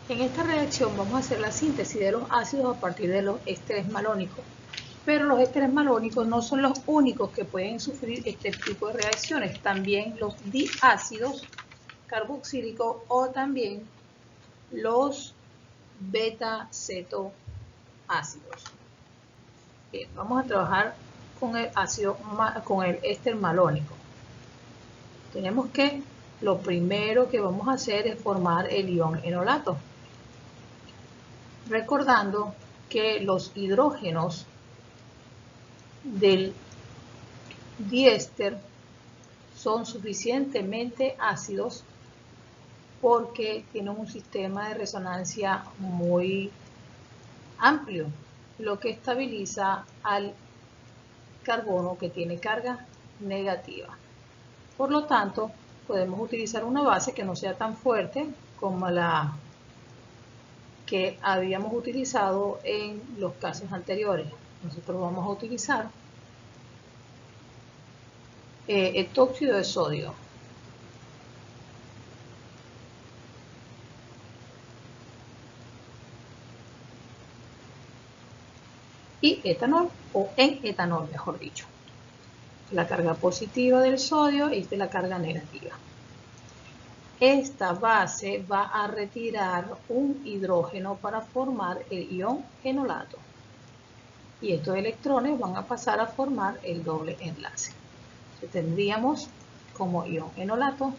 En esta reacción vamos a hacer la síntesis de los ácidos a partir de los ésteres malónicos. Pero los ésteres malónicos no son los únicos que pueden sufrir este tipo de reacciones. También los diácidos carboxílicos o también los beta-cetoácidos. Bien, vamos a trabajar con el éster malónico. Tenemos que, lo primero que vamos a hacer es formar el ion enolato. Recordando que los hidrógenos del diéster son suficientemente ácidos porque tienen un sistema de resonancia muy amplio, lo que estabiliza al carbono que tiene carga negativa. Por lo tanto, podemos utilizar una base que no sea tan fuerte como la que habíamos utilizado en los casos anteriores. Nosotros vamos a utilizar heptóxido de sodio. Y etanol, o en etanol mejor dicho. La carga positiva del sodio y de la carga negativa. Esta base va a retirar un hidrógeno para formar el ion enolato. Y estos electrones van a pasar a formar el doble enlace. Entonces tendríamos como ion enolato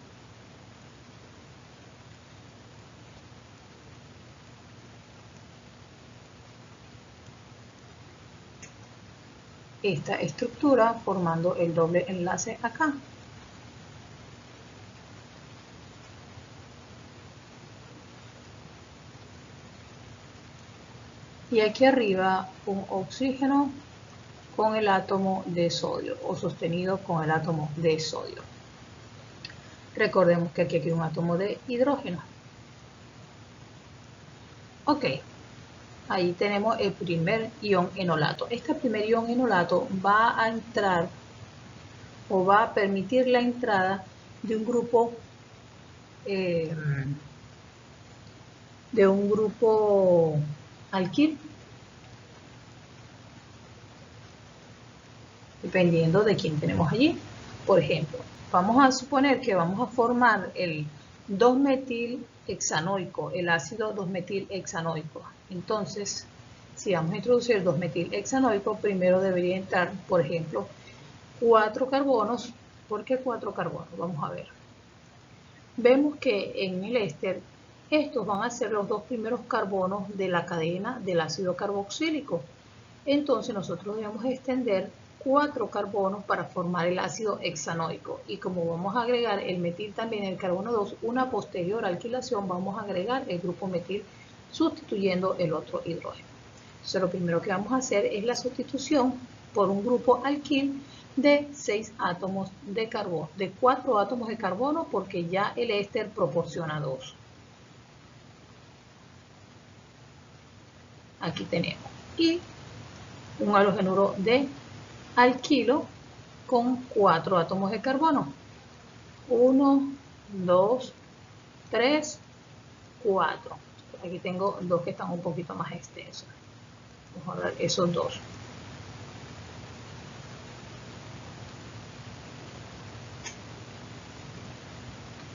esta estructura formando el doble enlace acá. Y aquí arriba un oxígeno con el átomo de sodio o sostenido con el átomo de sodio. Recordemos que aquí hay un átomo de hidrógeno. Ok, ahí tenemos el primer ion enolato. Este primer ion enolato va a entrar o va a permitir la entrada de un grupo alquil, dependiendo de quién tenemos allí. Por ejemplo, vamos a suponer que vamos a formar el 2-metilhexanoico, el ácido 2-metilhexanoico. Entonces, si vamos a introducir el 2-metilhexanoico, primero debería entrar, por ejemplo, 4 carbonos. ¿Por qué 4 carbonos? Vamos a ver. Vemos que en el éster, estos van a ser los 2 primeros carbonos de la cadena del ácido carboxílico. Entonces nosotros debemos extender 4 carbonos para formar el ácido hexanoico. Y como vamos a agregar el metil también en el carbono 2, una posterior alquilación, vamos a agregar el grupo metil sustituyendo el otro hidrógeno. Entonces lo primero que vamos a hacer es la sustitución por un grupo alquil de 6 átomos de carbono, de 4 átomos de carbono, porque ya el éster proporciona 2. Aquí tenemos. Y un halogenuro de alquilo con 4 átomos de carbono. 1, 2, 3, 4. Aquí tengo 2 que están un poquito más extensos. Vamos a ver esos 2.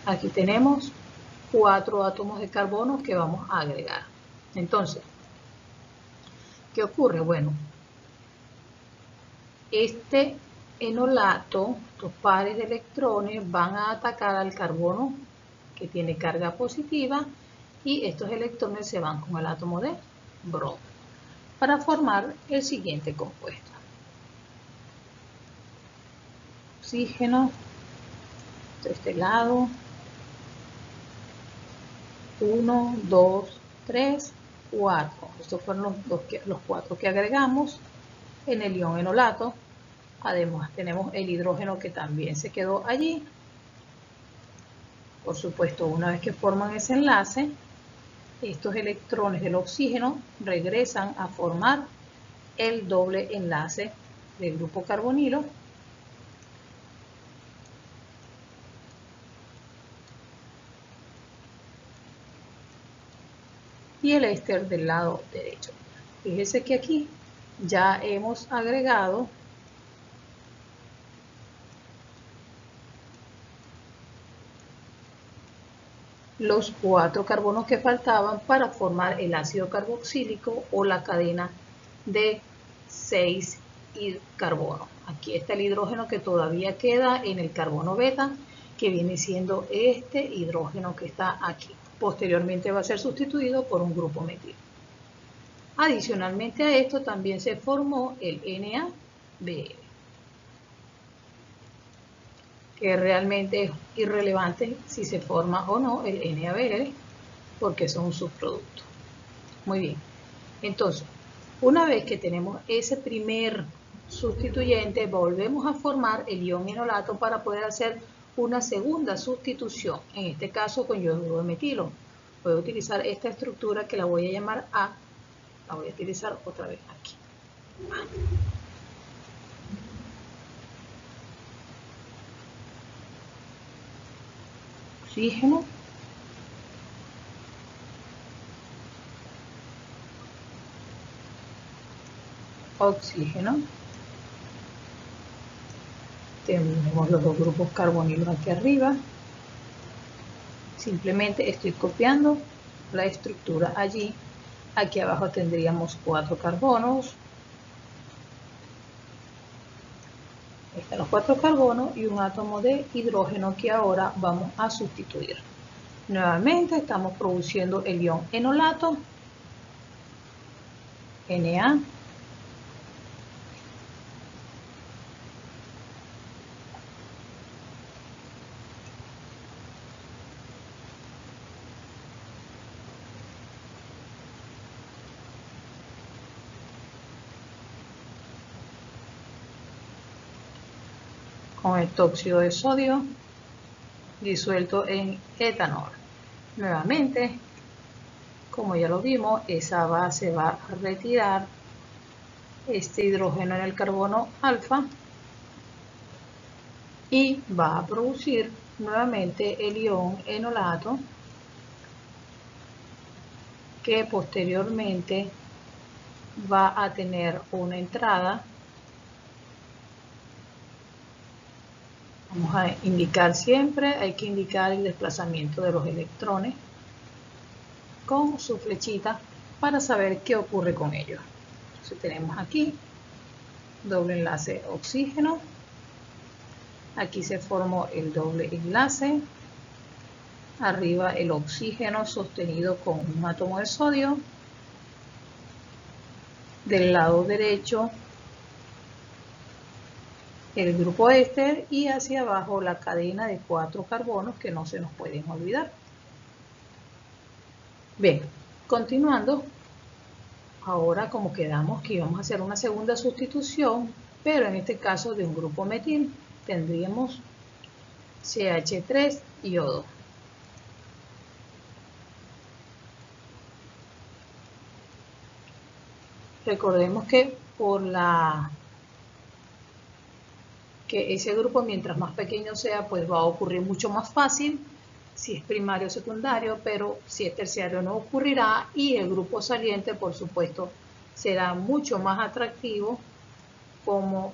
Aquí tenemos 4 átomos de carbono que vamos a agregar. Entonces, ¿qué ocurre? Bueno, este enolato, estos pares de electrones van a atacar al carbono que tiene carga positiva y estos electrones se van con el átomo de bromo para formar el siguiente compuesto. Oxígeno de este lado. 1, 2, 3, 4. Estos fueron los 4 que agregamos en el ion enolato. Además tenemos el hidrógeno que también se quedó allí. Por supuesto, una vez que forman ese enlace, estos electrones del oxígeno regresan a formar el doble enlace del grupo carbonilo. y el éster del lado derecho. Fíjese que aquí ya hemos agregado los 4 carbonos que faltaban para formar el ácido carboxílico o la cadena de 6 carbonos. Aquí está el hidrógeno que todavía queda en el carbono beta, que viene siendo este hidrógeno que está aquí. Posteriormente va a ser sustituido por un grupo metil. Adicionalmente a esto también se formó el NaBr, que realmente es irrelevante si se forma o no el NaBr, porque son un subproducto. Muy bien, entonces, una vez que tenemos ese primer sustituyente, volvemos a formar el ion enolato para poder hacer una segunda sustitución, en este caso con yoduro de metilo. Voy a utilizar esta estructura que la voy a llamar A, la voy a utilizar otra vez aquí. Oxígeno. Oxígeno. Tenemos los dos grupos carbonilos aquí arriba. Simplemente estoy copiando la estructura allí. Aquí abajo tendríamos 4 carbonos. Están los 4 carbonos y un átomo de hidrógeno que ahora vamos a sustituir. Nuevamente estamos produciendo el ion enolato, Na. Con el óxido de sodio disuelto en etanol. Nuevamente, como ya lo vimos, esa base va a retirar este hidrógeno en el carbono alfa y va a producir nuevamente el ion enolato, que posteriormente va a tener una entrada. Vamos a indicar siempre, hay que indicar el desplazamiento de los electrones con su flechita para saber qué ocurre con ellos. Entonces tenemos aquí doble enlace oxígeno, aquí se formó el doble enlace, arriba el oxígeno sostenido con un átomo de sodio, del lado derecho el grupo éster y hacia abajo la cadena de 4 carbonos que no se nos pueden olvidar. Bien, continuando, ahora como quedamos que íbamos a hacer una segunda sustitución, pero en este caso de un grupo metil, tendríamos CH3 y O2. Recordemos que ese grupo, mientras más pequeño sea, pues va a ocurrir mucho más fácil si es primario o secundario, pero si es terciario no ocurrirá, y el grupo saliente, por supuesto, será mucho más atractivo como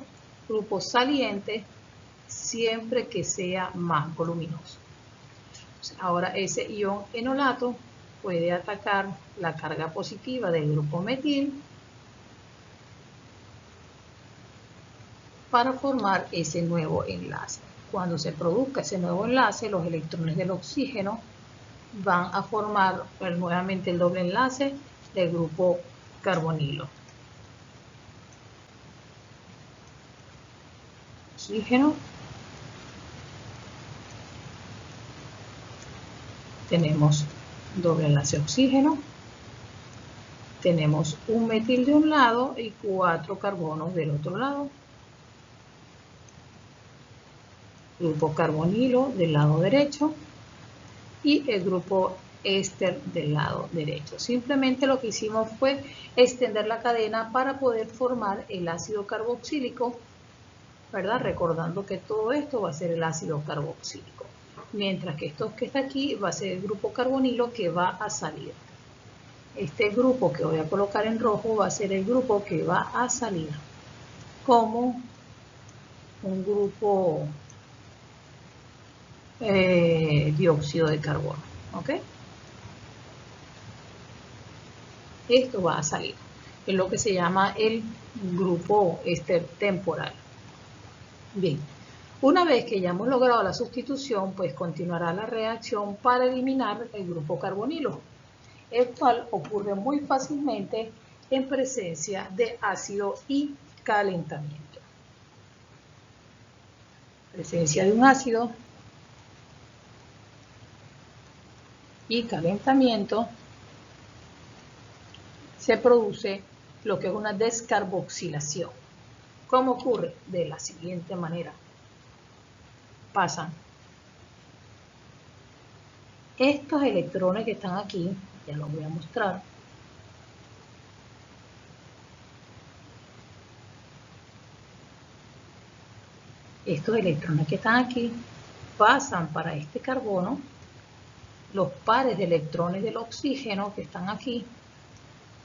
grupo saliente siempre que sea más voluminoso. Ahora ese ion enolato puede atacar la carga positiva del grupo metil para formar ese nuevo enlace. Cuando se produzca ese nuevo enlace, los electrones del oxígeno van a formar nuevamente el doble enlace del grupo carbonilo. Oxígeno. Tenemos doble enlace oxígeno. Tenemos un metil de un lado y 4 carbonos del otro lado. Grupo carbonilo del lado derecho y el grupo éster del lado derecho. Simplemente lo que hicimos fue extender la cadena para poder formar el ácido carboxílico, ¿verdad? Recordando que todo esto va a ser el ácido carboxílico, mientras que esto que está aquí va a ser el grupo carbonilo que va a salir. Este grupo que voy a colocar en rojo va a ser el grupo que va a salir como un grupo dióxido de carbono. ¿Ok? Esto va a salir. Es lo que se llama el grupo éster temporal. Bien. Una vez que ya hemos logrado la sustitución, pues continuará la reacción para eliminar el grupo carbonilo, el cual ocurre muy fácilmente en presencia de ácido y calentamiento. Presencia de un ácido y calentamiento se produce lo que es una descarboxilación. ¿Cómo ocurre? De la siguiente manera. Pasan estos electrones que están aquí, ya los voy a mostrar, estos electrones que están aquí pasan para este carbono, los pares de electrones del oxígeno que están aquí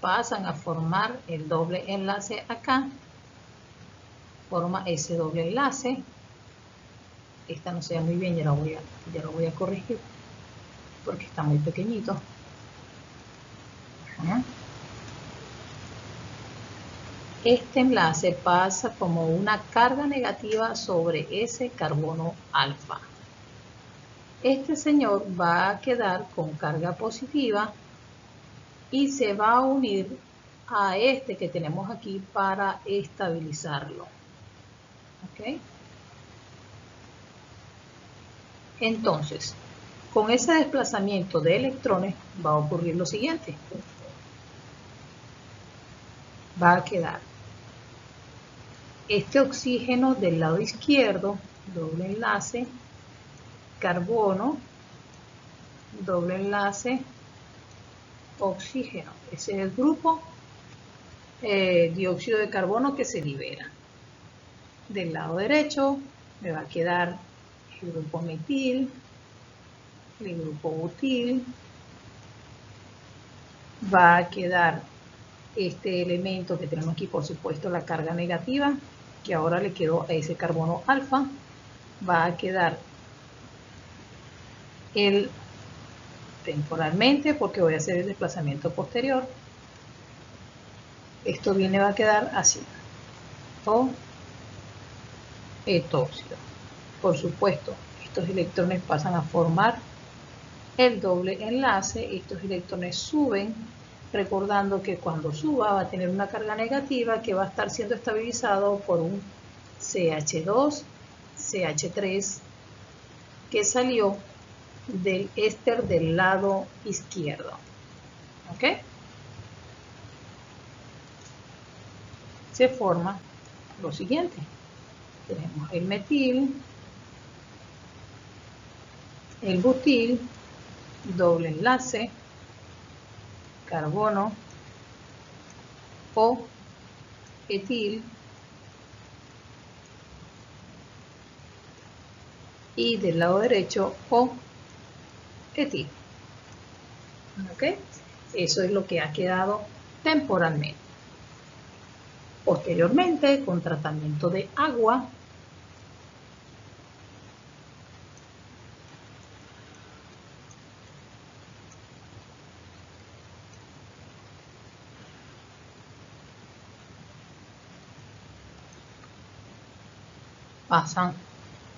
pasan a formar el doble enlace acá, forma ese doble enlace. Esta no se ve muy bien, ya lo voy a corregir porque está muy pequeñito. Ajá. Este enlace pasa como una carga negativa sobre ese carbono alfa. Este señor va a quedar con carga positiva y se va a unir a este que tenemos aquí para estabilizarlo. ¿Ok? Entonces, con ese desplazamiento de electrones va a ocurrir lo siguiente. Va a quedar este oxígeno del lado izquierdo, doble enlace, carbono, doble enlace, oxígeno. Ese es el grupo dióxido de carbono que se libera. Del lado derecho me va a quedar el grupo metil, el grupo butil, va a quedar este elemento que tenemos aquí, por supuesto, la carga negativa, que ahora le quedó a ese carbono alfa, va a quedar el temporalmente, porque voy a hacer el desplazamiento posterior, esto va a quedar así, o tóxido. Por supuesto, estos electrones pasan a formar el doble enlace, estos electrones suben, recordando que cuando suba va a tener una carga negativa que va a estar siendo estabilizado por un CH2, CH3 que salió del éster del lado izquierdo. ¿Ok? Se forma lo siguiente. Tenemos el metil, el butil, doble enlace, carbono o etil y del lado derecho o etil. ¿Ok? Eso es lo que ha quedado temporalmente. Posteriormente, con tratamiento de agua, pasan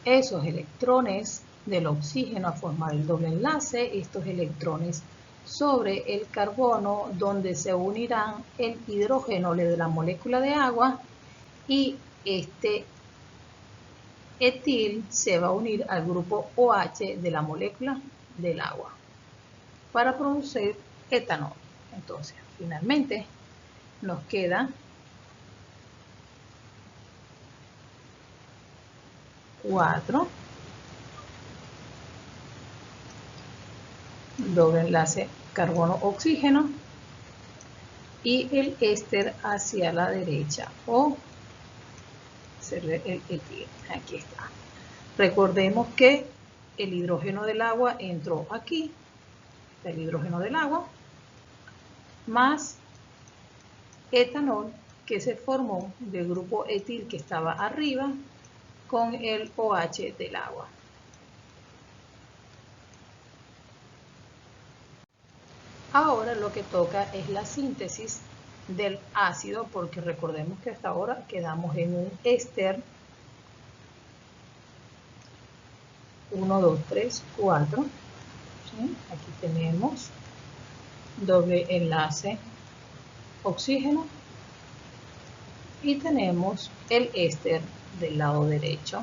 esos electrones del oxígeno a formar el doble enlace, estos electrones sobre el carbono, donde se unirán el hidrógeno de la molécula de agua y este etil se va a unir al grupo OH de la molécula del agua para producir etanol. Entonces, finalmente nos queda 4, doble enlace carbono-oxígeno y el éster hacia la derecha o el etil. Aquí está. Recordemos que el hidrógeno del agua entró aquí, está el hidrógeno del agua, más etanol que se formó del grupo etil que estaba arriba con el OH del agua. Ahora lo que toca es la síntesis del ácido, porque recordemos que hasta ahora quedamos en un éster. 1, 2, 3, 4. ¿Sí? Aquí tenemos doble enlace oxígeno y tenemos el éster del lado derecho.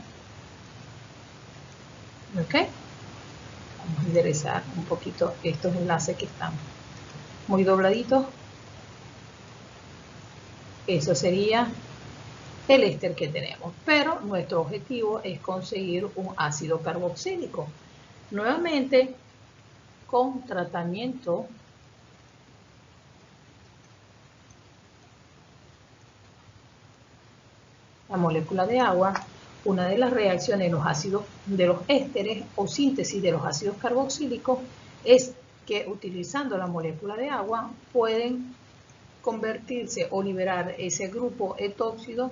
¿Ok? Vamos a enderezar un poquito estos enlaces que están muy dobladitos. Eso sería el éster que tenemos, pero nuestro objetivo es conseguir un ácido carboxílico. Nuevamente, con tratamiento la molécula de agua, una de las reacciones de los ácidos de los ésteres o síntesis de los ácidos carboxílicos es que utilizando la molécula de agua pueden convertirse o liberar ese grupo etóxido,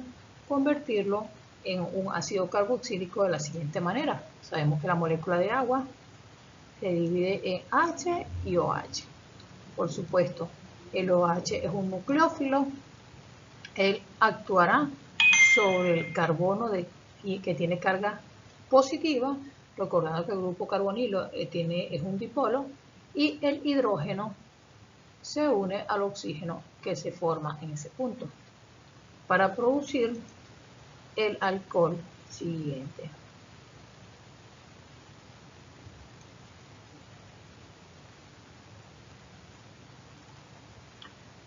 convertirlo en un ácido carboxílico de la siguiente manera. Sabemos que la molécula de agua se divide en H y OH. Por supuesto, el OH es un nucleófilo, él actuará sobre el carbono que tiene carga positiva, recordando que el grupo carbonilo es un dipolo, y el hidrógeno se une al oxígeno que se forma en ese punto para producir el alcohol siguiente.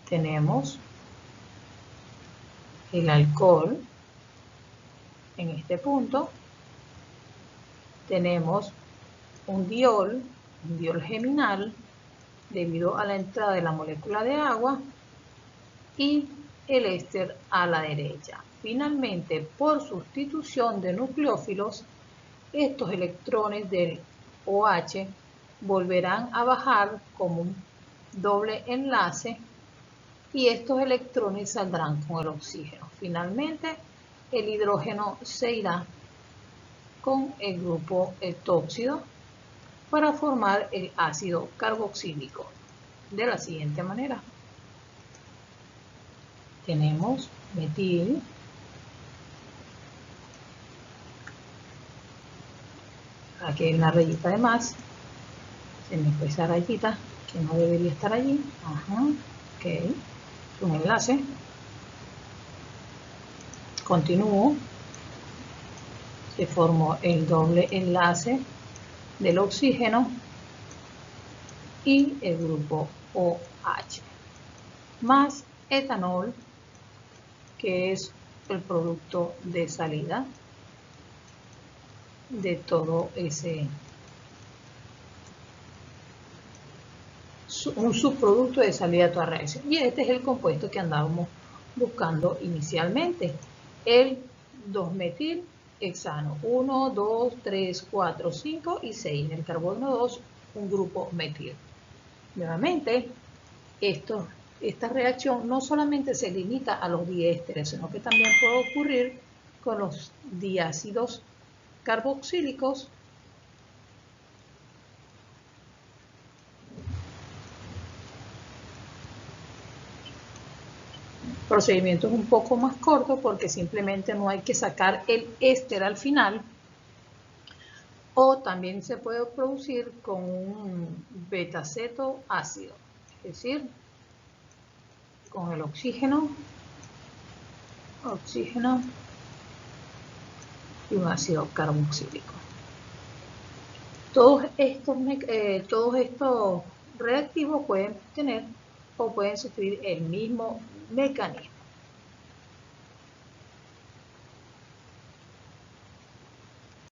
Tenemos el alcohol en este punto, tenemos un diol geminal debido a la entrada de la molécula de agua y el éster a la derecha. Finalmente, por sustitución de nucleófilos, estos electrones del OH volverán a bajar como un doble enlace y estos electrones saldrán con el oxígeno. Finalmente, el hidrógeno se irá con el grupo etóxido para formar el ácido carboxílico de la siguiente manera. Tenemos metil, aquí hay una rayita de más, se me fue esa rayita que no debería estar allí. Ok, es un enlace. Continúo, se formó el doble enlace del oxígeno y el grupo OH, más etanol, que es el producto de salida de todo ese, un subproducto de salida de toda reacción. Y este es el compuesto que andábamos buscando inicialmente, el 2-metilhexano, 1, 2, 3, 4, 5 y 6. En el carbono 2, un grupo metil. Nuevamente, esta reacción no solamente se limita a los diésteres, sino que también puede ocurrir con los diácidos carboxílicos procedimiento es un poco más corto porque simplemente no hay que sacar el éster al final, o también se puede producir con un betaceto ácido, es decir, con el oxígeno y un ácido carboxílico. Todos estos reactivos pueden tener o pueden sufrir el mismo mecanismo.